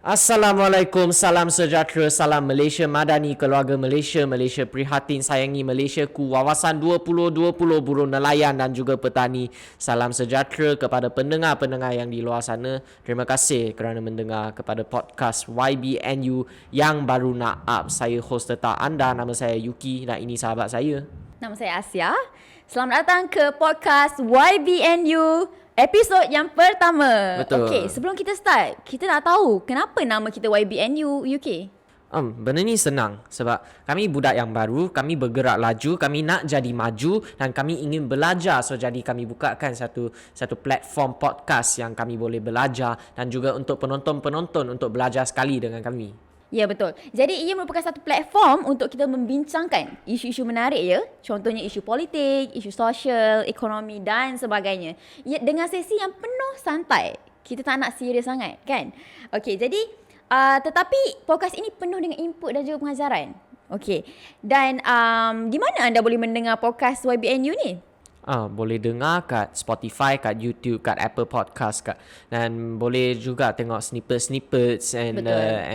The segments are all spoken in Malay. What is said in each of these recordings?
Assalamualaikum, salam sejahtera, salam Malaysia Madani, keluarga Malaysia, Malaysia prihatin, sayangi Malaysiaku, wawasan 2020, buruh nelayan dan juga petani. Salam sejahtera kepada pendengar-pendengar yang di luar sana. Terima kasih kerana mendengar kepada podcast YBNU yang baru nak up. Saya host tetap anda, nama saya Yuki dan ini sahabat saya. Nama saya Asia. Selamat datang ke podcast YBNU episod yang pertama. Betul. Okey, sebelum kita start, kita nak tahu kenapa nama kita YBNU UK? Benda ni senang sebab kami budak yang baru, kami bergerak laju, kami nak jadi maju dan kami ingin belajar. So jadi kami bukakan satu platform podcast yang kami boleh belajar dan juga untuk penonton-penonton untuk belajar sekali dengan kami. Ya, betul. Jadi ia merupakan satu platform untuk kita membincangkan isu-isu menarik ya. Contohnya isu politik, isu sosial, ekonomi dan sebagainya. Ya, dengan sesi yang penuh santai. Kita tak nak serius sangat kan? Okey, jadi tetapi podcast ini penuh dengan input dan juga pengajaran. Okey. Dan di mana anda boleh mendengar podcast YBNU ni? Boleh dengar kat Spotify, kat YouTube, kat Apple Podcast, dan boleh juga tengok snippets and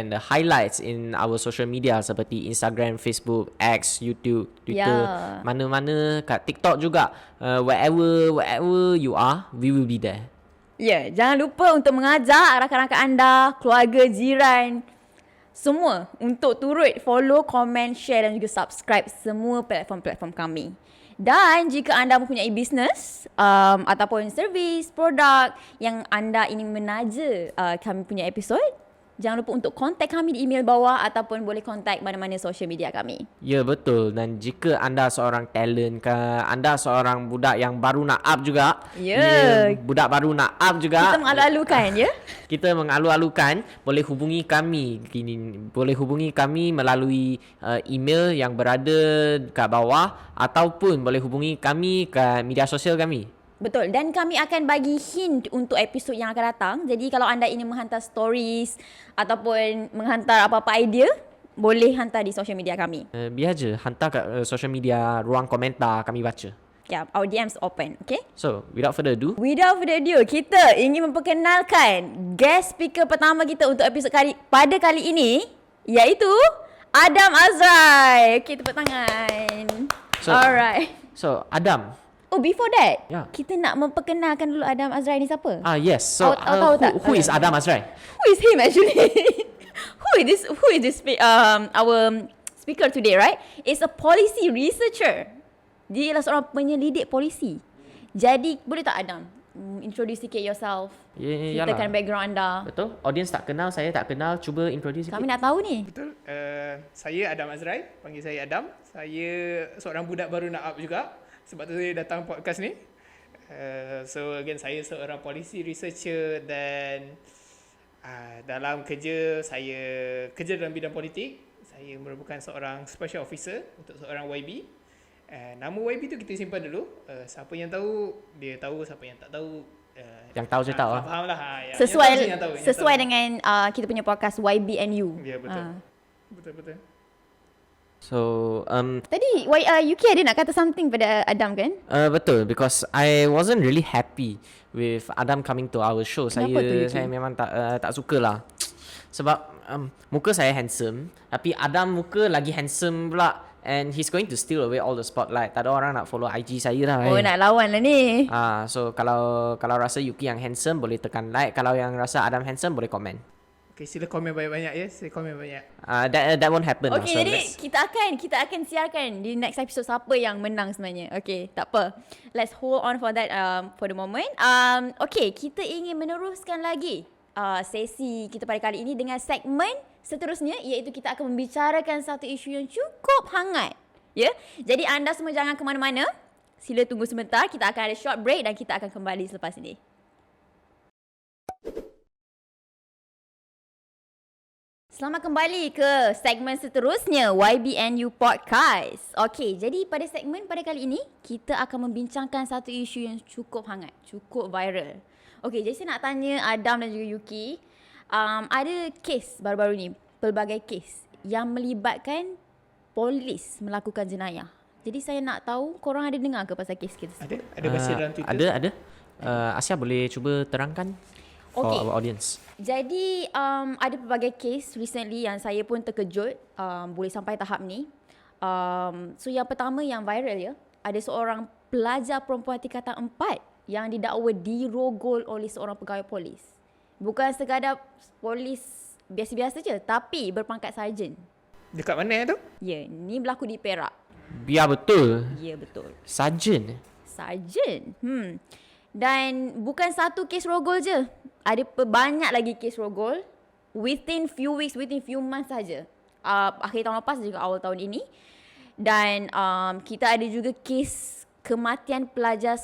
the highlights in our social media seperti Instagram, Facebook, X, YouTube, Twitter, mana-mana, kat TikTok juga. Wherever you are, we will be there. Ya, jangan lupa untuk mengajak rakan-rakan anda, keluarga, jiran, semua untuk turut follow, komen, share dan juga subscribe semua platform-platform kami. Dan jika anda mempunyai bisnes ataupun servis, produk yang anda ingin menaja kami punya episod, jangan lupa untuk kontak kami di email bawah ataupun boleh kontak mana-mana social media kami. Ya, betul. Dan jika anda seorang talent ke, anda seorang budak yang baru nak up juga. Budak baru nak up juga. Kita mengalu-alukan ya. Kita mengalu-alukan, boleh hubungi kami. Boleh hubungi kami melalui email yang berada kat bawah ataupun boleh hubungi kami kat media sosial kami. Betul, dan kami akan bagi hint untuk episod yang akan datang. Jadi kalau anda ingin menghantar stories ataupun menghantar apa-apa idea, boleh hantar di social media kami. Biar je, hantar kat social media, ruang komentar, kami baca. Yeah, our DMs open, okay? So, without further ado, kita ingin memperkenalkan guest speaker pertama kita untuk episod pada kali ini, iaitu Adam Azrai. Okay, tepuk tangan. Alright. So, Adam. Oh, before that, kita nak memperkenalkan dulu Adam Azrai ni siapa? Yes. So, who is Adam Azrai? Who is him actually? Who is this our speaker today, right? Is a policy researcher. Dia ialah seorang penyelidik polisi. Jadi, boleh tak Adam introduce sikit yourself? Ceritakan background anda. Betul. Audience tak kenal, saya tak kenal. Cuba introduce sikit. Kami nak tahu ni. Betul. Saya Adam Azrai. Panggil saya Adam. Saya seorang budak baru nak up juga. Sebab tu saya datang podcast ni. So again, saya seorang policy researcher dan dalam kerja, saya kerja dalam bidang politik. Saya merupakan seorang special officer untuk seorang YB. Nama YB tu kita simpan dulu. Siapa yang tahu, dia tahu. Siapa yang tak tahu, yang tahu saya tahu. Faham lah. Sesuai dengan kita punya podcast YBNU. Ya, betul. Betul. So, tadi UK ada nak kata something pada Adam kan? Betul, because I wasn't really happy with Adam coming to our show. Kenapa Saya memang tak suka lah. Sebab muka saya handsome, tapi Adam muka lagi handsome pula. And he's going to steal away all the spotlight. Tak ada orang nak follow IG saya lah. Oh, nak lawan lah ni. So kalau rasa Yuki yang handsome, boleh tekan like. Kalau yang rasa Adam handsome, boleh komen. Okay, sila komen banyak-banyak ya. Sila komen banyak. That won't happen. Okay, jadi kita akan siarkan di next episode siapa yang menang sebenarnya. Okay, tak apa. Let's hold on for that for the moment. Okay, kita ingin meneruskan lagi sesi kita pada kali ini dengan segmen seterusnya, iaitu kita akan membicarakan satu isu yang cukup hangat. Ya, jadi anda semua jangan ke mana-mana. Sila tunggu sebentar. Kita akan ada short break dan kita akan kembali selepas ini. Selamat kembali ke segmen seterusnya YBNU Podcast. Okey, jadi pada segmen pada kali ini kita akan membincangkan satu isu yang cukup hangat, cukup viral. Okey, jadi saya nak tanya Adam dan juga Yuki, ada kes baru-baru ni, pelbagai kes yang melibatkan polis melakukan jenayah. Jadi saya nak tahu korang ada dengar ke pasal kes kita? Ada baca dalam Twitter. Ada. Asia boleh cuba terangkan? for Okay. our audience. Jadi ada pelbagai case recently yang saya pun terkejut boleh sampai tahap ni. So yang pertama yang viral ya, ada seorang pelajar perempuan tingkatan 4 yang didakwa dirogol oleh seorang pegawai polis. Bukan sekadar polis biasa-biasa je, tapi berpangkat sarjan. Dekat mana tu? Ya, ni berlaku di Perak. Biar betul. Ya, betul. Sarjan. Sarjan. Dan bukan satu kes rogol je. Ada banyak lagi kes rogol within few weeks, within few months saja. Akhir tahun lepas juga awal tahun ini. Dan kita ada juga kes kematian pelajar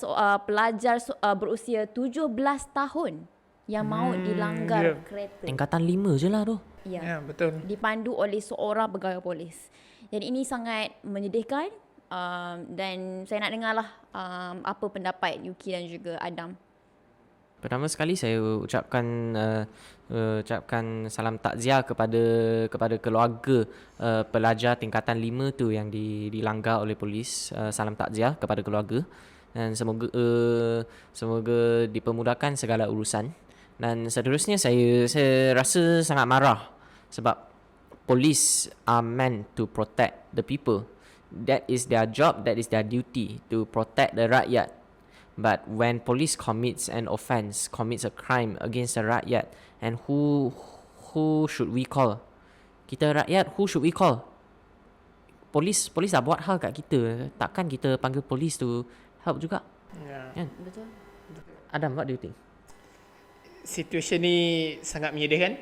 berusia 17 tahun yang maut dilanggar kereta. Tingkatan 5 je lah tu. Ya, betul. Dipandu oleh seorang pegawai polis. Jadi ini sangat menyedihkan dan saya nak dengarlah apa pendapat Yuki dan juga Adam. Pertama sekali saya ucapkan salam takziah kepada keluarga pelajar tingkatan 5 tu yang dilanggar oleh polis. Salam takziah kepada keluarga dan semoga dipermudahkan segala urusan. Dan seterusnya saya rasa sangat marah sebab police are meant to protect the people. That is their job, that is their duty, to protect the rakyat. But when police commits an offence, commits a crime against the rakyat, and who should we call? Kita rakyat, who should we call? Polis dah buat hal kat kita. Takkan kita panggil polis to help juga? Ya. Kan? Betul. Adam, what do you think? Situasi ni sangat menyedihkan.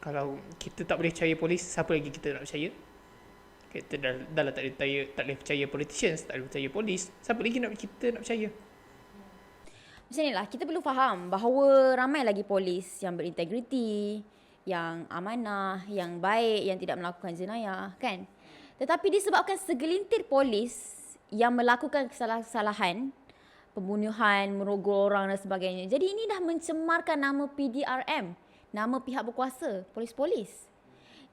Kalau kita tak boleh percaya polis, siapa lagi kita nak percaya? Kita dah lah tak boleh percaya politicians, tak boleh percaya polis. Siapa lagi kita nak percaya? Macam inilah, kita perlu faham bahawa ramai lagi polis yang berintegriti, yang amanah, yang baik, yang tidak melakukan jenayah, kan? Tetapi disebabkan segelintir polis yang melakukan kesalahan, pembunuhan, merogol orang dan sebagainya. Jadi ini dah mencemarkan nama PDRM, nama pihak berkuasa, polis-polis.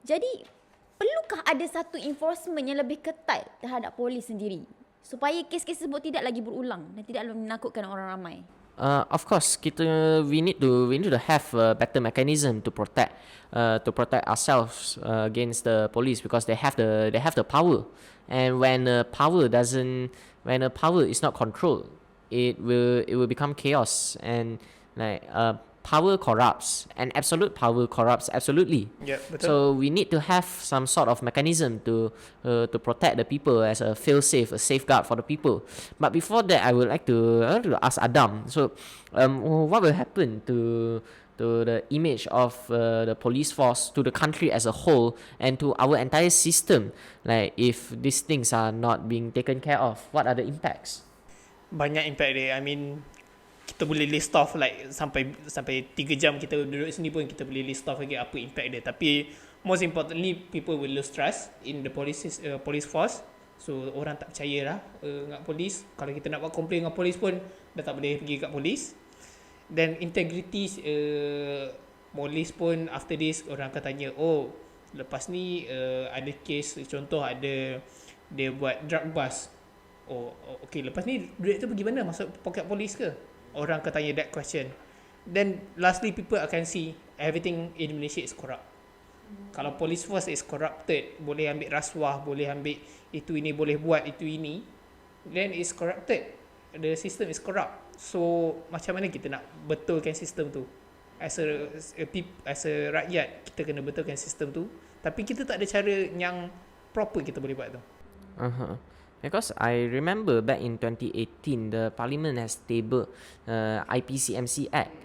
Jadi perlukah ada satu enforcement yang lebih ketat terhadap polis sendiri supaya kes-kes tersebut tidak lagi berulang dan tidak menakutkan orang ramai? Of course, we need to have a better mechanism to protect ourselves against the police because they have the power, and when power is not controlled, it will become chaos, and like power corrupts, and absolute power corrupts absolutely. Ya, betul. So we need to have some sort of mechanism to protect the people as a fail-safe, a safeguard for the people. But before that, I would like to ask Adam. So, what will happen to the image of the police force, to the country as a whole, and to our entire system? Like, if these things are not being taken care of, what are the impacts? Banyak impact dia. I mean, kita boleh list off like sampai 3 jam kita duduk sini pun kita boleh list off lagi apa impact dia. Tapi most importantly, people will lose trust in the police force. So orang tak percaya lah dengan polis. Kalau kita nak buat komplain dengan polis pun dah tak boleh pergi kat polis. Dan integrity polis pun after this orang akan tanya, oh lepas ni ada case, contoh ada dia buat drug bust. Oh okay, lepas ni duit tu pergi mana? Masuk poket polis ke? Orang akan tanya that question. Then lastly, people akan see everything in Malaysia is corrupt. Kalau police force is corrupted, boleh ambil rasuah, boleh ambil itu ini, boleh buat itu ini, then is corrupted. The system is corrupt. So macam mana kita nak betulkan sistem tu? As a rakyat, kita kena betulkan sistem tu. Tapi kita tak ada cara yang proper kita boleh buat tu. Because I remember back in 2018, the Parliament has tabled IPCMC Act.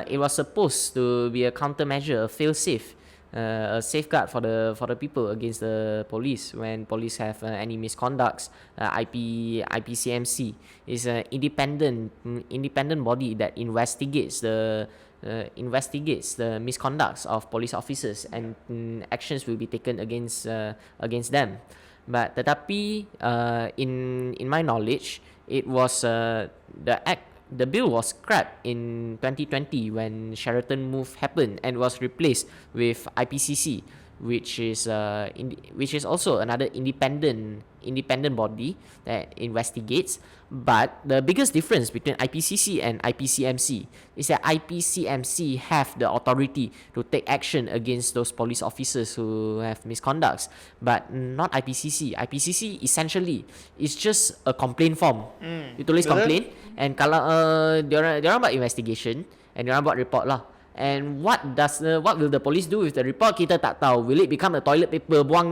It was supposed to be a countermeasure, a fail-safe, a safeguard for the people against the police when police have any misconducts. IPCMC is an independent body that investigates the misconducts of police officers, and actions will be taken against them. But tetapi in my knowledge, it was the bill was scrapped in 2020 when Sheraton move happened and was replaced with IPCC. which is also another independent body that investigates. But the biggest difference between IPCC and IPCMC is that IPCMC have the authority to take action against those police officers who have misconducts, but not IPCC. IPCC essentially is just a complaint form. You tulis complaint, and kalau diorang buat investigation and diorang buat report lah. And what will the police do with the report? Kita tak tahu. Will it become a toilet paper, buang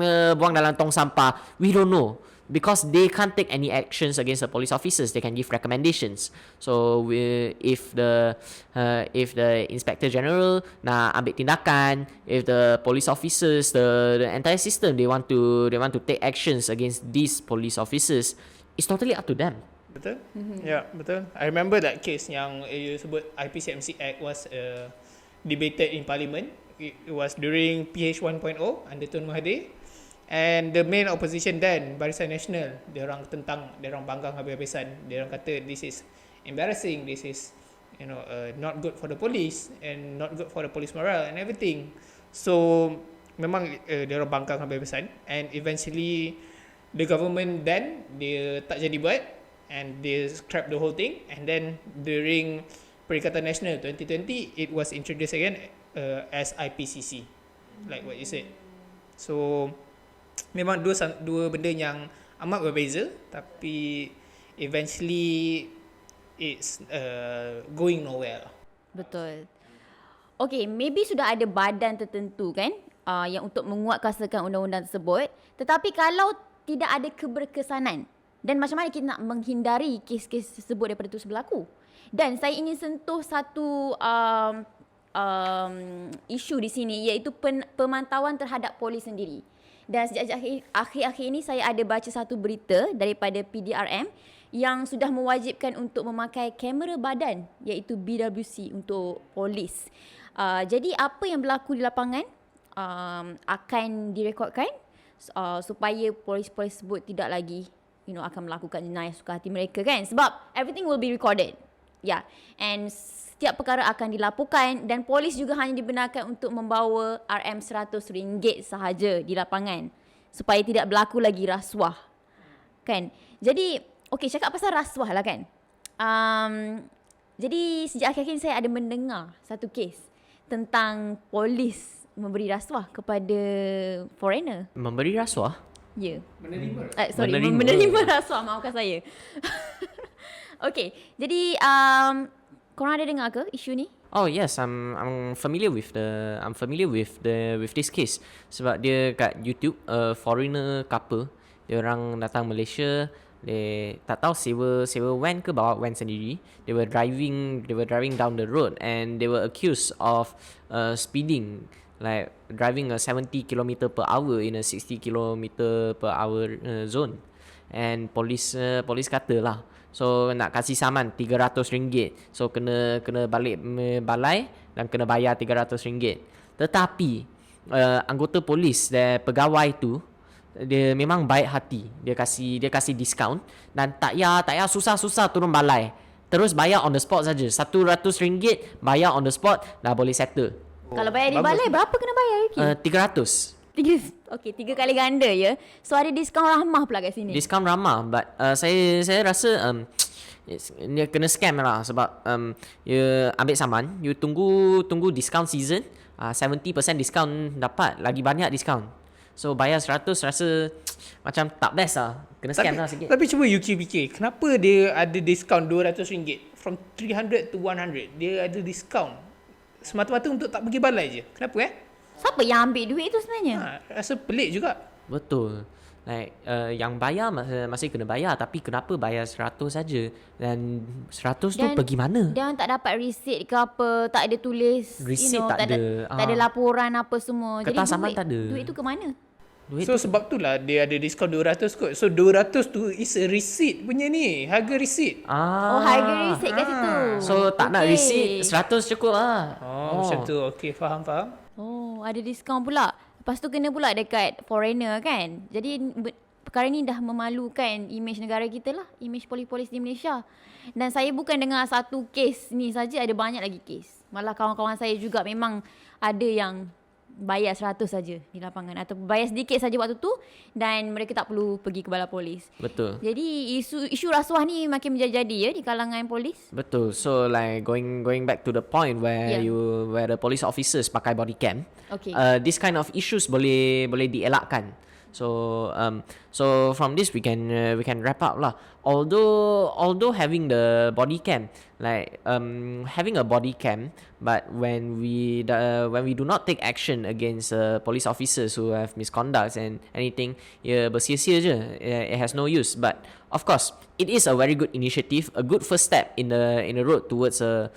dalam tong sampah? We don't know, because they can't take any actions against the police officers. They can give recommendations. So if the inspector general nak ambil tindakan, if the police officers, the entire system, they want to take actions against these police officers, it's totally up to them. Betul? Ya, betul. I remember that case yang you sebut IPCMC Act was debated in Parliament. It was during PH 1.0 under Tun Mahathir. And the main opposition then, Barisan Nasional, diorang banggang habis-habisan. Diorang kata this is embarrassing, this is not good for the police and not good for the police morale and everything. So memang diorang banggang habis-habisan, and eventually the government then dia tak jadi buat and they scrap the whole thing. And then during Perikatan Nasional 2020, it was introduced again as IPCC, like what you said. So memang dua benda yang amat berbeza, tapi eventually it's going nowhere lah. Betul. Okay, maybe sudah ada badan tertentu kan yang untuk menguatkuasakan undang-undang tersebut. Tetapi kalau tidak ada keberkesanan, dan macam mana kita nak menghindari kes-kes tersebut daripada terus berlaku? Dan saya ingin sentuh satu isu di sini, iaitu pemantauan terhadap polis sendiri. Dan sejak akhir-akhir ini saya ada baca satu berita daripada PDRM yang sudah mewajibkan untuk memakai kamera badan, iaitu BWC untuk polis. Jadi apa yang berlaku di lapangan akan direkodkan supaya polis-polis tersebut tidak lagi akan melakukan jenayah suka hati mereka kan, sebab everything will be recorded. Ya, and setiap perkara akan dilaporkan, dan polis juga hanya dibenarkan untuk membawa RM100 sahaja di lapangan supaya tidak berlaku lagi rasuah. Kan? Jadi, okey, cakap pasal rasuah lah kan. Jadi sejak akhir-akhir ini saya ada mendengar satu kes tentang polis memberi rasuah kepada foreigner. Memberi rasuah? Ya. Menerima. Menerima rasuah, maafkan saya. Okay, jadi korang ada dengar ke isu ni? Oh yes, I'm familiar with this case, sebab dia kat YouTube foreigner couple, dia orang datang Malaysia, dia tak tahu sewa van ke bawa van sendiri. They were driving down the road and they were accused of speeding, like driving a 70 km per hour in a 60 km per hour zone. And police kata lah, so nak kasih saman RM300. So kena balik balai dan kena bayar RM300. Tetapi anggota polis dan pegawai tu, dia memang baik hati. Dia kasih diskaun dan tak payah susah-susah turun balai. Terus bayar on the spot saja. RM100 bayar on the spot dah boleh settle. Kalau bayar di balai berapa kena bayar Yuki? RM300. Okey, 3 kali ganda ya. So ada diskaun Rahmah pula kat sini. Diskaun Rahmah, but saya rasa dia kena scam lah, sebab you ambil saman, you tunggu discount season, 70% diskaun dapat, lagi banyak diskaun. So bayar 100 rasa macam tak best lah. Kena scam lah sikit. Tapi cuba Yuki fikir, kenapa dia ada diskaun RM200? From 300 to 100, dia ada diskaun semata-mata untuk tak pergi balai je. Kenapa Siapa yang ambil duit tu sebenarnya? Rasa pelik juga. Betul. Like yang bayar masih kena bayar, tapi kenapa bayar 100 saja? Dan 100 tu pergi mana? Dan tak dapat receipt ke apa, tak ada tulis, receipt tak ada laporan apa semua. Kertas jadi saman tak ada. Duit tu ke mana? So sebab itulah dia ada diskaun 200 kot. So 200 tu is a receipt punya ni, harga receipt. Oh, harga receipt kat situ. So tak nak receipt, 100 cukup lah. Macam tu. Okey, faham. Oh, ada diskaun pula. Lepas tu kena pula dekat foreigner kan. Jadi perkara ni dah memalukan imej negara kita lah, imej polis-polis di Malaysia. Dan saya bukan dengar satu kes ni saja, ada banyak lagi kes. Malah kawan-kawan saya juga memang ada yang bayar 100 saja di lapangan atau bayar sedikit saja waktu tu dan mereka tak perlu pergi ke balai polis. Betul. Jadi isu rasuah ni makin menjadi-jadi ya di kalangan polis. Betul. So like going back to the point where where the police officers pakai body cam. Okay. This kind of issues boleh dielakkan. So so from this we can wrap up lah. Although having the body cam, like having a body cam, but when we do not take action against police officers who have misconducts and anything, bersia-sia je. It has no use. But of course, it is a very good initiative, a good first step in the road towards a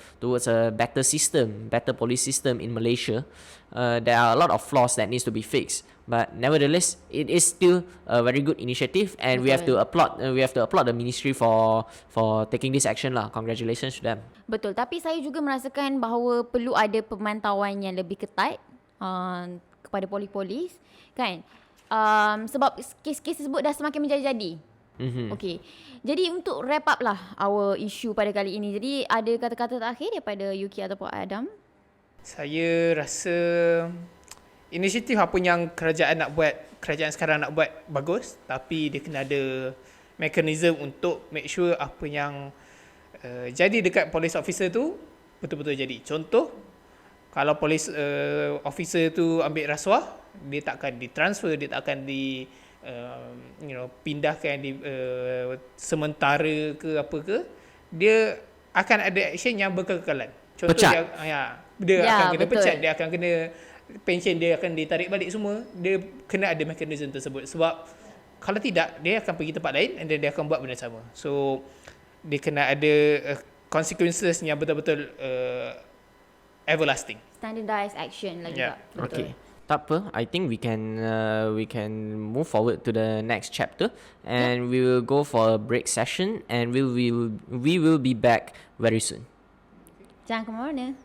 better system, better police system in Malaysia. There are a lot of flaws that needs to be fixed, but nevertheless, it is still a very good initiative, and we have to applaud the ministry for taking this action lah. Congratulations to them. Betul, tapi saya juga merasakan bahawa perlu ada pemantauan yang lebih ketat kepada polis-polis, kan? Sebab kes-kes tersebut dah semakin menjadi-jadi. Okay, jadi untuk wrap up lah our issue pada kali ini. Jadi ada kata-kata terakhir daripada Yuki ataupun Adam? Saya rasa inisiatif apa yang kerajaan sekarang nak buat bagus, tapi dia kena ada mekanisme untuk make sure apa yang jadi dekat police officer tu betul-betul jadi. Contoh, kalau police officer tu ambil rasuah, dia tak akan ditransfer, dia tak akan pindahkan di sementara ke apa ke, dia akan ada action yang berkekalan. Contoh pecat. Dia akan kena betul. pecat, dia akan kena pension dia akan ditarik balik semua. Dia kena ada mekanisme tersebut, sebab kalau tidak dia akan pergi tempat lain and then dia akan buat benda sama. So dia kena ada consequences yang betul-betul everlasting. Standardized action lah juga. Betul. Okay. Tak apa, I think we can move forward to the next chapter, and we will go for a break session, and we will be back very soon. Jangan ke mana.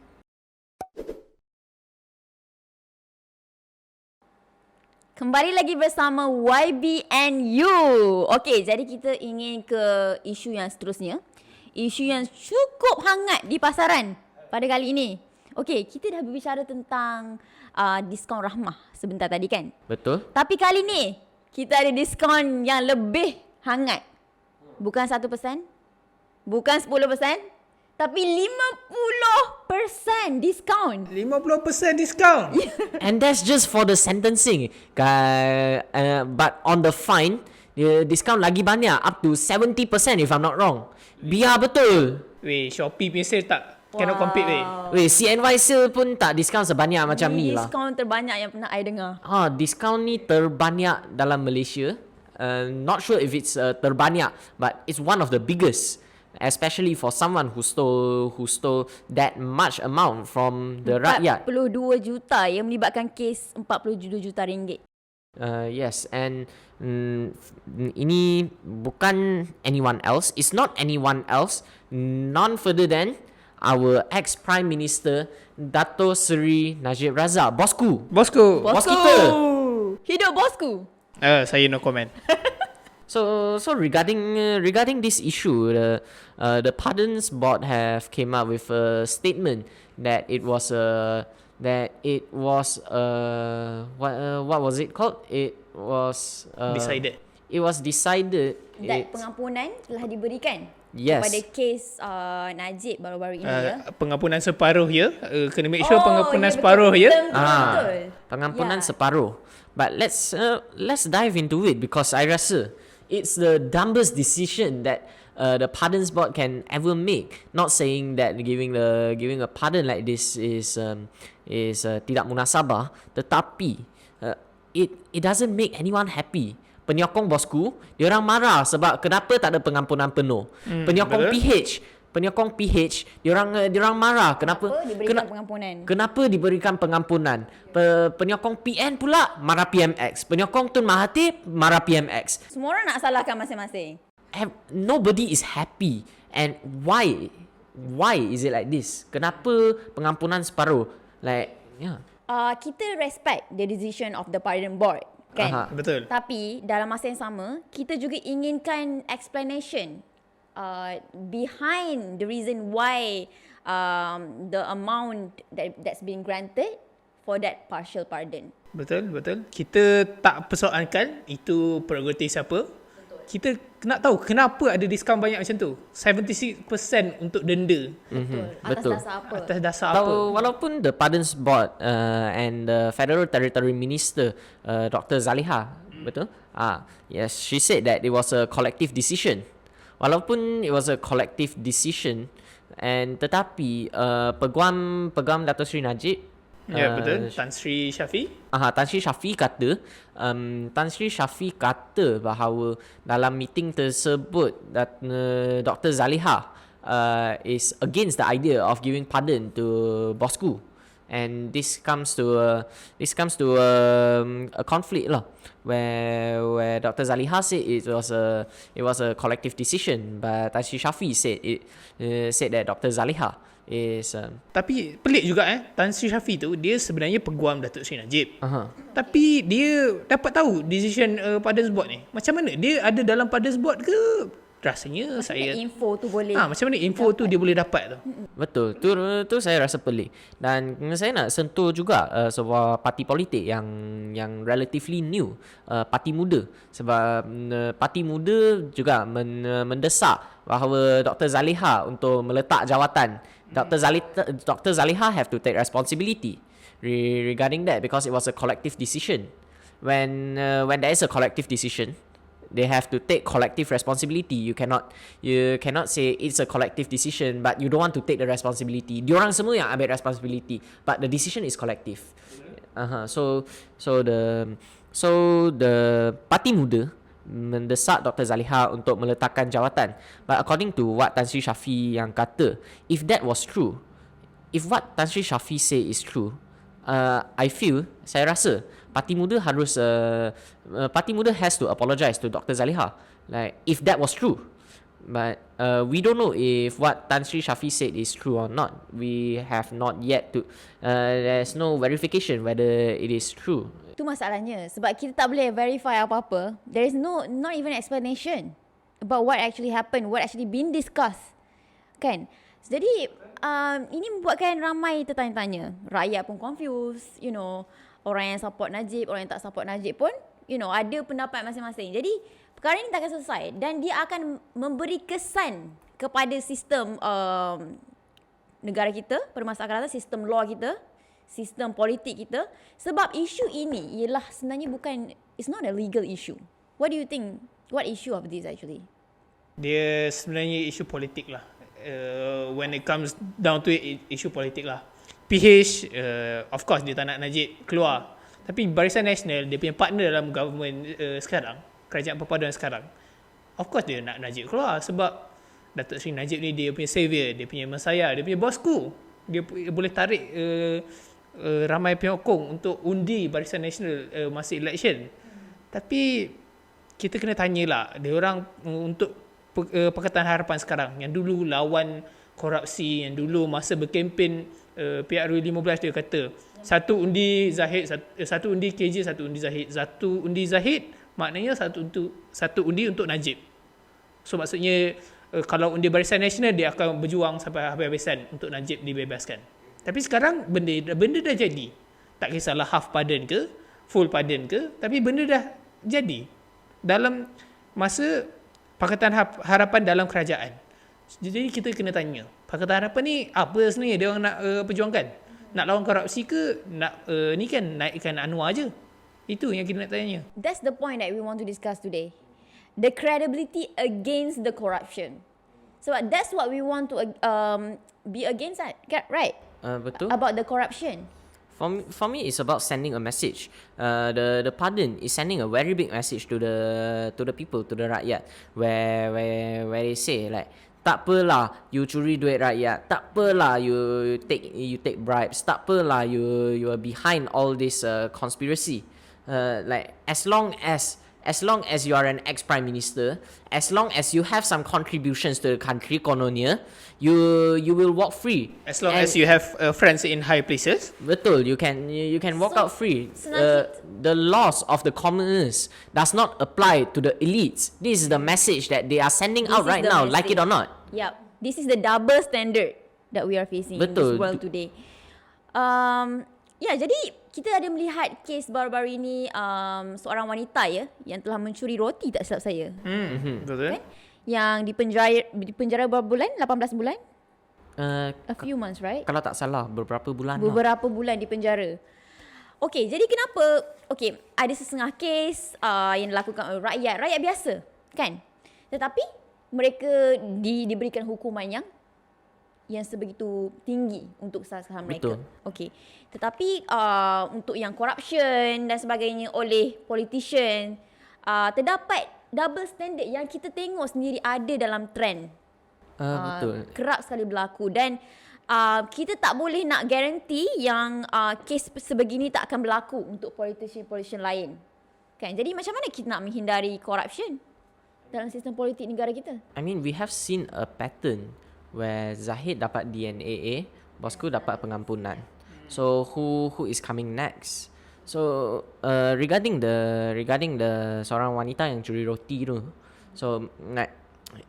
Kembali lagi bersama YBNU. Okey, jadi kita ingin ke isu yang seterusnya. Isu yang cukup hangat di pasaran pada kali ini. Okey, kita dah berbicara tentang diskaun Rahmah sebentar tadi kan? Betul. Tapi kali ni kita ada diskaun yang lebih hangat. Bukan 1%, bukan 10%, tapi 50% diskaun. 50% diskaun. And that's just for the sentencing. But on the fine, the discount lagi banyak, up to 70% if I'm not wrong. Biar betul. Weh, Shopee punya sale tak cannot compete weh. Weh, CNY sale pun tak diskaun sebanyak macam ni lah. Diskaun terbanyak yang pernah I dengar. Diskaun ni terbanyak dalam Malaysia. Not sure if it's terbanyak, but it's one of the biggest. Especially for someone who stole that much amount from the rakyat. 42 juta yang melibatkan kes 42 juta ringgit. Yes, and ini bukan anyone else. It's not anyone else. None further than our ex-Prime Minister Dato Seri Najib Razak. Bossku. Bossku. Bos kita. Hidup bosku. Saya no comment. So regarding this issue, the Pardons Board have came up with a statement that it was what was it called? It was Decided. It was decided Dan pengampunan telah diberikan kepada kes Najib baru-baru ini ya. Pengampunan separuh ya. Kena make sure pengampunan separuh ya. Betul. Pengampunan separuh. But let's dive into it, because I rasa it's the dumbest decision that the Pardons Board can ever make. Not saying that giving a pardon like this is tidak munasabah, tetapi it doesn't make anyone happy. Penyokong Bossku, diorang marah sebab kenapa tak ada pengampunan penuh. Penyokong PH, diorang marah kenapa diberikan pengampunan. Kenapa diberikan pengampunan? Penyokong PN pula marah PMX. Penyokong Tun Mahathir marah PMX. Semua orang nak salahkan masing-masing. Nobody is happy. And why is it like this? Kenapa pengampunan separuh? Like, yeah. Kita respect the decision of the Pardon Board, kan? Betul. Tapi dalam masa yang sama, kita juga inginkan explanation behind the reason why the amount that's been granted for that partial pardon. Betul. Kita tak persoalkan itu prerogatif siapa. Kita nak tahu kenapa ada diskaun banyak macam tu. 76% untuk denda. Betul. Atas dasar apa? Atas dasar apa? Walaupun the Pardons Board and the Federal Territory Minister, Dr. Zaliha, betul? Yes, she said that it was a collective decision. Walaupun it was a collective decision, tetapi Peguam Dato' Sri Najib, Ya, betul. Tan Sri Syafi. Tan Sri Syafi kata bahawa dalam meeting tersebut Dr. Zaliha is against the idea of giving pardon to Bossku, and this comes to a conflict lah, where Dr. Zaliha said it was a collective decision, but Tan Sri Syafi said that Dr. Zaliha is Tapi pelik juga Tan Sri Syafi tu dia sebenarnya peguam Datuk Sri Najib. Tapi dia dapat tahu decision Pardons Board ni. Macam mana dia ada dalam Pardons Board ke? Rasanya info tu boleh macam mana info tu dia boleh dapat tu? Betul. Tu saya rasa pelik. Dan saya nak sentuh juga sebuah parti politik yang relatively new, Parti Muda. Sebab Parti Muda juga mendesak bahawa Dr. Zaliha untuk meletak jawatan. Dr. Zaliha have to take responsibility regarding that, because it was a collective decision. When there is a collective decision, they have to take collective responsibility. You cannot say it's a collective decision but you don't want to take the responsibility. Diorang semua yang ambil responsibility, but the decision is collective. So the Parti Muda mendesak Dr. Zaliha untuk meletakkan jawatan. But according to what Tan Sri Syafi yang kata, if what Tan Sri Syafi say is true, saya rasa Parti Muda has to apologize to Dr. Zaliha. Like, if that was true. But we don't know if what Tan Sri Syafi said is true or not. We have not yet to there's no verification whether it is true. Tu masalahnya, sebab kita tak boleh verify apa-apa. There is not even explanation about what actually happened, what actually been discussed. Kan? Jadi ini membuatkan ramai tertanya-tanya. Rakyat pun confused, orang yang support Najib, orang yang tak support Najib pun, ada pendapat masing-masing. Jadi perkara ini tak akan selesai dan dia akan memberi kesan kepada sistem negara kita, permasalahan sistem law kita, sistem politik kita, sebab isu ini ialah sebenarnya it's not a legal issue. What do you think? What issue of this actually? Dia sebenarnya isu politik lah. When it comes down to it, isu politik lah. PH, of course dia tak nak Najib keluar. Tapi Barisan Nasional, dia punya partner dalam government sekarang, kerajaan perpaduan sekarang, of course dia nak Najib keluar sebab Datuk Seri Najib ni dia punya savior, dia punya messiah, dia punya Bossku. Dia boleh tarik ramai penyokong untuk undi Barisan Nasional masa election. Tapi kita kena tanyalah dia orang untuk Pakatan Harapan sekarang yang dulu lawan korupsi, yang dulu masa berkempen PDRM 15 dia kata satu undi Zahid, satu undi KJ, satu undi Zahid. Satu undi Zahid maknanya satu undi untuk Najib. So maksudnya kalau undi Barisan Nasional dia akan berjuang sampai habis-habisan untuk Najib dibebaskan. Tapi sekarang benda dah jadi. Tak kisahlah half pardon ke, full pardon ke, tapi benda dah jadi dalam masa Pakatan Harapan dalam kerajaan. Jadi kita kena tanya, Pakatan Harapan ni apa sebenarnya dia orang nak perjuangkan? Nak lawan korupsi ke? Nak ni kan naikkan Anwar je? Itu yang kita nak tanya. That's the point that we want to discuss today. The credibility against the corruption. So that's what we want to be against, right? Betul. About the corruption. For me, it's about sending a message. The pardon is sending a very big message to the people, to the rakyat, where they say like, tak apalah you curi duit rakyat, tak apalah you take bribes, tak apalah you are behind all this conspiracy. Like as long as you are an ex-prime minister, as long as you have some contributions to the country, kononnya, you will walk free. As long as you have friends in high places. Betul, you can walk out free. The laws of the commoners does not apply to the elites. This is the message that they are sending out right now, like it or not. Yep. This is the double standard that we are facing in this world today. Ya, jadi kita ada melihat kes baru-baru ini seorang wanita ya yang telah mencuri roti tak silap saya. Betul. Kan? Yang dipenjara berapa bulan? 18 bulan? A few months, right? Kalau tak salah beberapa bulan lah. Beberapa bulan di penjara. Okey, jadi kenapa ada sesengah kes yang dilakukan oleh rakyat biasa, kan? Tetapi mereka diberikan hukuman yang sebegitu tinggi untuk kesalahan mereka. Betul. Okey. Tetapi untuk yang corruption dan sebagainya oleh politician, terdapat double standard yang kita tengok sendiri ada dalam trend. Betul. Kerap sekali berlaku dan kita tak boleh nak guarantee yang kes sebegini tak akan berlaku untuk politician lain. Kan? Jadi macam mana kita nak menghindari corruption dalam sistem politik negara kita? I mean, we have seen a pattern where Zahid dapat DNAA, Bossku dapat pengampunan. So who is coming next? So regarding the seorang wanita yang curi roti tu, so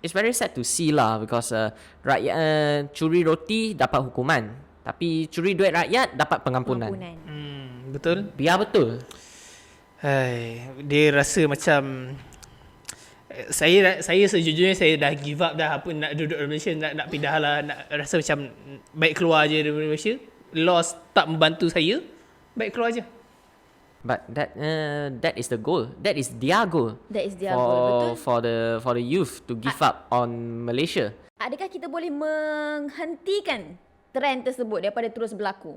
it's very sad to see lah because rakyat curi roti dapat hukuman, tapi curi duit rakyat dapat pengampunan. Betul. Biar betul. Dia rasa macam saya sejujurnya saya dah give up dah apa nak duduk di Malaysia, nak pindah lah, nak rasa macam baik keluar je dari Malaysia. Laws tak membantu saya, baik keluar je. But that is the goal. That is their goal. That is their goal, betul. For the youth to give up on Malaysia. Adakah kita boleh menghentikan trend tersebut daripada terus berlaku?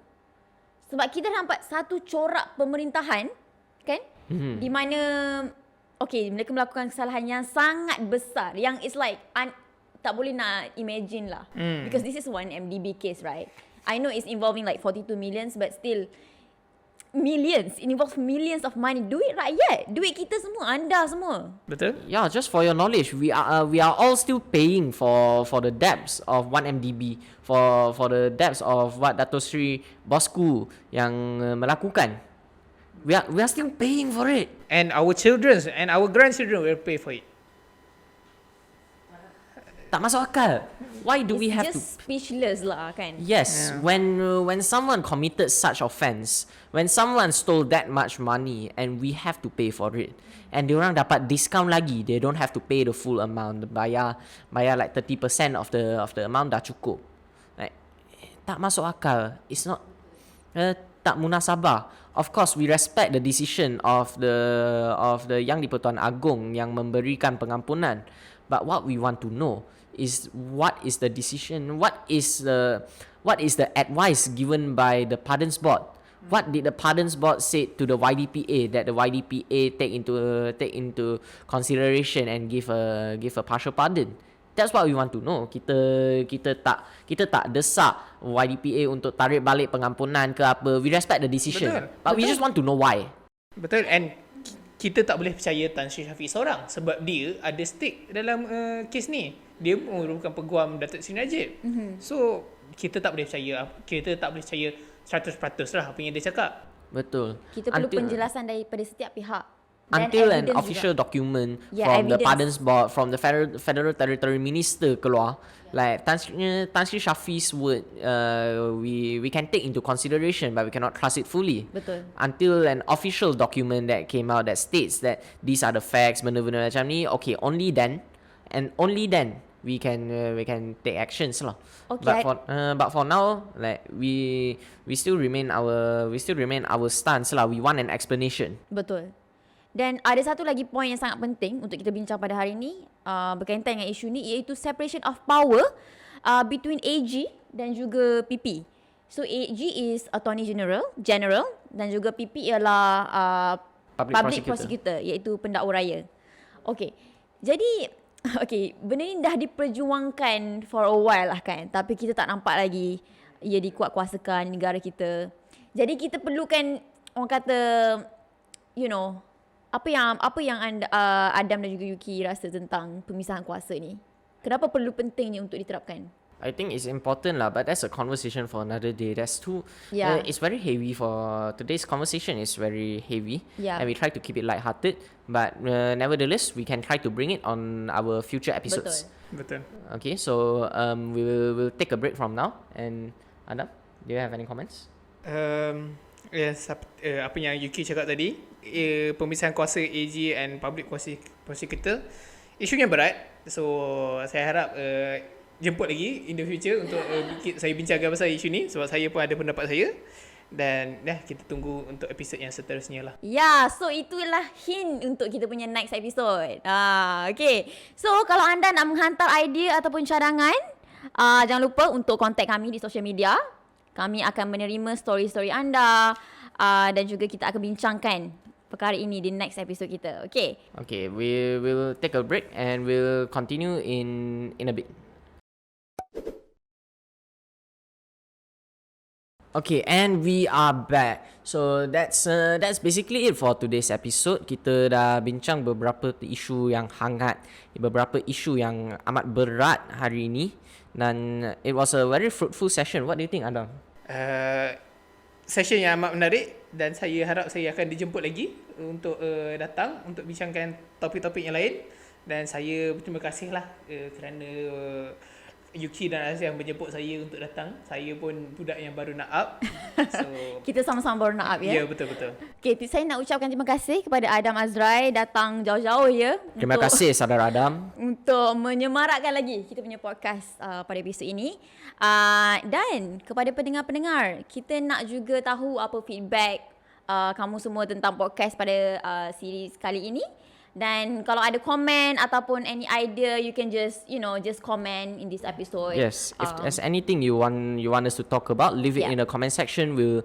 Sebab kita nampak satu corak pemerintahan, kan? Di mana mereka melakukan kesalahan yang sangat besar, yang it's like tak boleh nak imagine lah. Because this is one MDB case, right? I know it's involving like 42 millions, but still millions. It involves millions of money. Duit rakyat, duit kita semua, anda semua. Betul. Yeah, just for your knowledge, we are all still paying for the debts of 1MDB, for the debts of what Dato Sri Bossku yang melakukan. We are still paying for it. And our children and our grandchildren will pay for it. Tak masuk akal. Why do we have to? It's just speechless lah, kan? Yes, Yeah. when someone committed such offence, when someone stole that much money and we have to pay for it, and diorang dapat discount lagi, they don't have to pay the full amount, bayar like 30% of the amount dah cukup. Like, tak masuk akal. It's not tak munasabah. Of course, we respect the decision of the Yang di-Pertuan Agong yang memberikan pengampunan. But what we want to know is what is the decision, what is the advice given by the Pardons Board? What did the Pardons Board say to the YDPA that the YDPA take into consideration and give a partial pardon? That's what we want to know. Kita tak desak YDPA untuk tarik balik pengampunan ke apa. We respect the decision. Betul. But we just want to know why. Betul. And kita tak boleh percaya Tan Sri Syafiq seorang sebab dia ada stake dalam kes ni. Dia merupakan peguam Datuk Seri Najib. So kita tak boleh percaya 100% lah apa yang dia cakap. Betul. Kita perlu penjelasan daripada setiap pihak. Until an official document from the Pardons Board, from the Federal Territory Minister keluar, like Tan Sri Syafiq's word, we can take into consideration, but we cannot trust it fully. Betul. Until an official document that came out that states that these are the facts, benda-benda macam ni, okay, only then we can take actions lah. Okay. But for now, like we still remain our stance lah. We want an explanation. Betul. Dan ada satu lagi poin yang sangat penting untuk kita bincang pada hari ini berkaitan dengan isu ni, iaitu separation of power between AG dan juga PP. So AG is Attorney General dan juga PP ialah Public Prosecutor, iaitu pendakwa raya. Okey. Jadi benda ni dah diperjuangkan for a while lah, kan, tapi kita tak nampak lagi ia dikuatkuasakan di negara kita. Jadi kita perlukan, orang kata, apa yang anda, Adam dan juga Yuki rasa tentang pemisahan kuasa ni? Kenapa perlu pentingnya untuk diterapkan? I think it's important lah, but that's a conversation for another day. Yeah. It's very heavy for today's conversation. Is very heavy, yeah. And we try to keep it lighthearted, but nevertheless, we can try to bring it on our future episodes. Betul. Okay, so we'll take a break from now. And Adam, do you have any comments? Yes, apa yang Yuki cakap tadi, pemisahan kuasa AG and public prosecutor, isunya berat. So saya harap jemput lagi in the future untuk saya bincangkan pasal isu ni, sebab saya pun ada pendapat saya. Dan kita tunggu untuk episod yang seterusnya lah. Ya, so itulah hint untuk kita punya next episode. Okay. So kalau anda nak menghantar idea ataupun cadangan, jangan lupa untuk contact kami di social media. Kami akan menerima story-story anda, dan juga kita akan bincangkan perkara ini di next episode kita. Okay. Okay, we will take a break and we'll continue in a bit. Okay, and we are back. So that's basically it for today's episode. Kita dah bincang beberapa isu yang hangat, beberapa isu yang amat berat hari ini, dan it was a very fruitful session. What do you think, Adam? Session yang amat menarik, dan saya harap saya akan dijemput lagi untuk datang untuk bincangkan topik-topik yang lain. Dan saya berterima kasih lah kerana Yuki dan Azia menjemput saya untuk datang. Saya pun budak yang baru nak up. So Kita sama-sama baru nak up, ya? Ya, betul-betul. Okay, saya nak ucapkan terima kasih kepada Adam Azrai datang jauh-jauh, ya. Terima kasih, saudara Adam. Untuk menyemarakkan lagi kita punya podcast pada episod ini. Dan kepada pendengar-pendengar, kita nak juga tahu apa feedback kamu semua tentang podcast pada series kali ini. Dan kalau ada komen ataupun any idea, you can just comment in this episode. Yes, if there's anything you want us to talk about, leave it in the comment section. We'll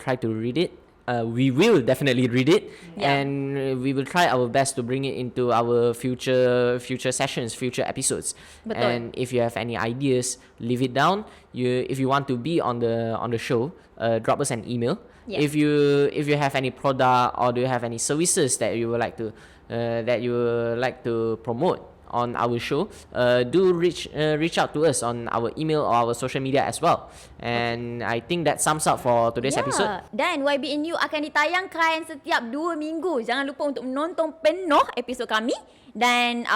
try to read it. We will definitely read it, and we will try our best to bring it into our future sessions, future episodes. Betul. And if you have any ideas, leave it down. If you want to be on the show, drop us an email. Yes. If you have any product or do you have any services that you would like to promote on our show, do reach out to us on our email or our social media as well. And I think that sums up for today's episode. Dan YBNU akan ditayangkan setiap 2 minggu. Jangan lupa untuk menonton penuh episod kami dan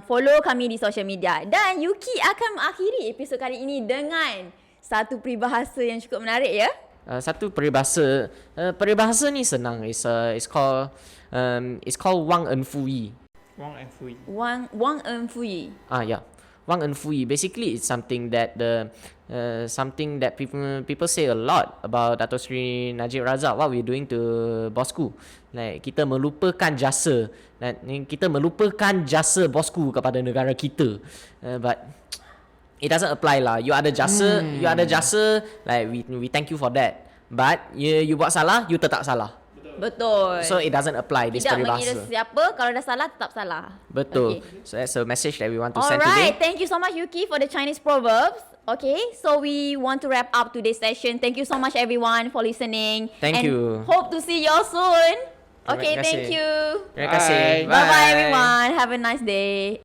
follow kami di social media. Dan Yuki akan mengakhiri episod kali ini dengan satu peribahasa yang cukup menarik, ya. Satu peribahasa ni senang. It's called Wang En Fui. Wang and Fui. Wang En Fui. Yeah. Wang En Fui. Basically, it's something that people say a lot about Dato' Sri Najib Razak. What we're doing to Bossku. Like, kita melupakan jasa Bossku kepada negara kita. But it doesn't apply lah. You ada jasa, like we thank you for that. But you buat salah, you tetap salah. Betul. So it doesn't apply this Tidak peribahasa. mengira siapa, kalau dah salah tetap salah. Betul. Okay. So that's a message that we want to send today. Alright, thank you so much Yuki for the Chinese proverbs. Okay, so we want to wrap up today's session. Thank you so much everyone for listening. Thank you. Hope to see you all soon. Terima Okay, kasih. thank you. Terima kasih. Bye bye everyone. Have a nice day.